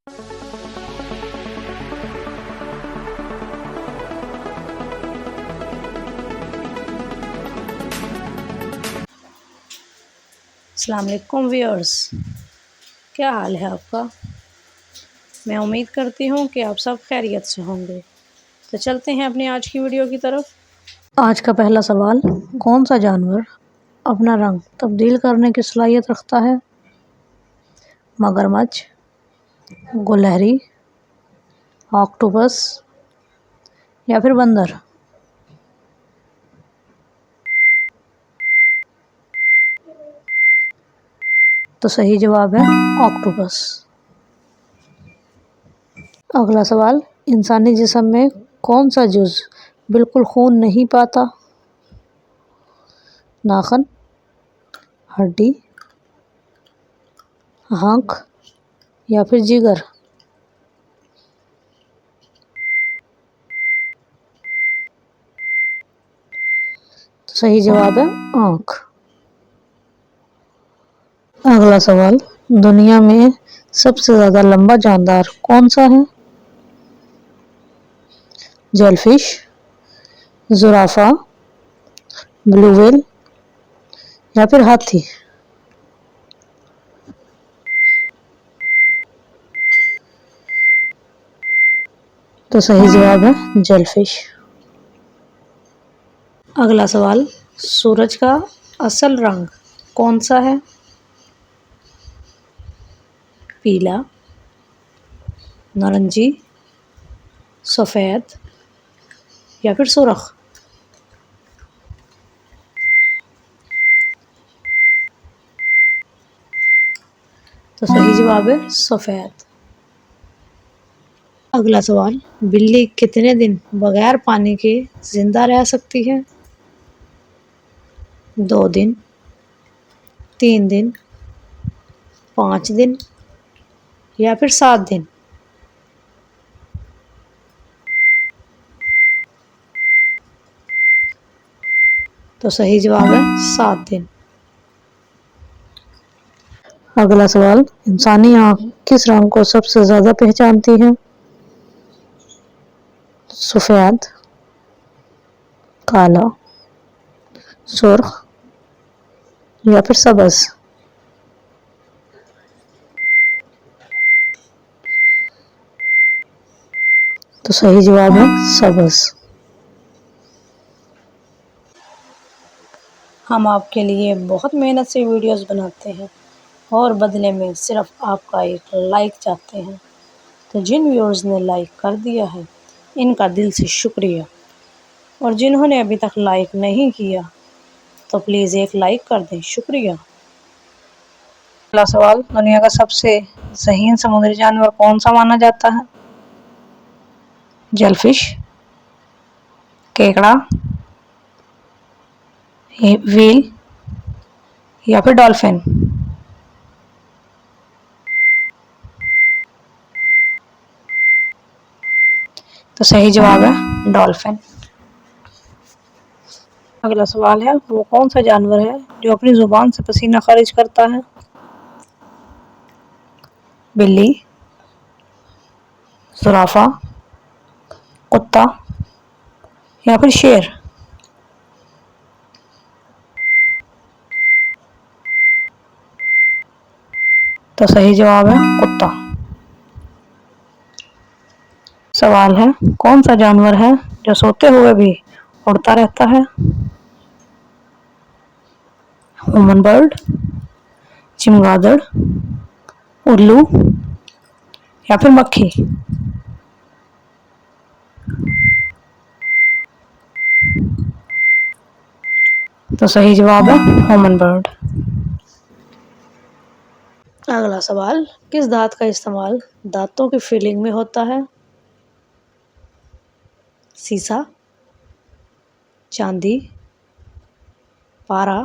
अस्सलाम वालेकुम व्यूअर्स, क्या हाल है आपका। मैं उम्मीद करती हूँ कि आप सब खैरियत से होंगे। तो चलते हैं अपनी आज की वीडियो की तरफ। आज का पहला सवाल, कौन सा जानवर अपना रंग तब्दील करने की सलाहियत रखता है। मगरमच्छ, गुलहरी, ऑक्टोपस या फिर बंदर। तो सही जवाब है ऑक्टोपस। अगला सवाल, इंसानी जिस्म में कौन सा जुज़ बिल्कुल खून नहीं पाता। नाखन, हड्डी, आँख या फिर जिगर। तो सही जवाब है आँख। अगला सवाल, दुनिया में सबसे ज़्यादा लंबा जानदार कौन सा है। जेलफिश, ज़ुराफ़ा, ब्लू व्हेल या फिर हाथी। तो सही जवाब है जेलफिश। अगला सवाल, सूरज का असल रंग कौन सा है। पीला, नारंगी, सफ़ेद या फिर सुर्ख। तो सही जवाब है सफ़ेद। अगला सवाल, बिल्ली कितने दिन बगैर पानी के जिंदा रह सकती है। 2 दिन, 3 दिन, 5 दिन या फिर 7 दिन। तो सही जवाब है 7 दिन। अगला सवाल, इंसानी आँख किस रंग को सबसे ज़्यादा पहचानती है। सफ़ेद, काला, सुर्ख या फिर सब्ज़। तो सही जवाब है सब्ज़। हम आपके लिए बहुत मेहनत से वीडियोस बनाते हैं और बदले में सिर्फ आपका एक लाइक चाहते हैं। तो जिन व्यूअर्स ने लाइक कर दिया है, इनका दिल से शुक्रिया। और जिन्होंने अभी तक लाइक नहीं किया, तो प्लीज़ एक लाइक कर दें, शुक्रिया। अगला सवाल, दुनिया का सबसे ज़हीन समुद्री जानवर कौन सा माना जाता है। जेलफिश, केकड़ा, व्हेल या फिर डॉल्फिन। तो सही जवाब है डॉल्फिन। अगला सवाल है, वो कौन सा जानवर है जो अपनी ज़ुबान से पसीना खारिज करता है। बिल्ली, ज़ुराफ़ा, कुत्ता या फिर शेर। तो सही जवाब है कुत्ता। सवाल है, कौन सा जानवर है जो सोते हुए भी उड़ता रहता है। ह्यूमन बर्ड, चमगादड़, उल्लू या फिर मक्खी। तो सही जवाब है ह्यूमन बर्ड। अगला सवाल, किस धात का इस्तेमाल दांतों की फिलिंग में होता है। सीसा, चांदी, पारा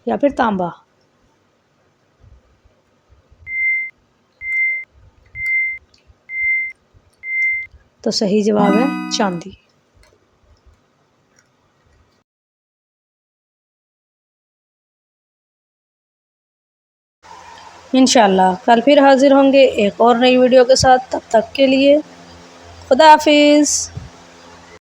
या फिर तांबा। तो सही जवाब है चांदी। इंशाल्लाह कल फिर हाज़िर होंगे एक और नई वीडियो के साथ। तब तक के लिए खुदा हाफिज़।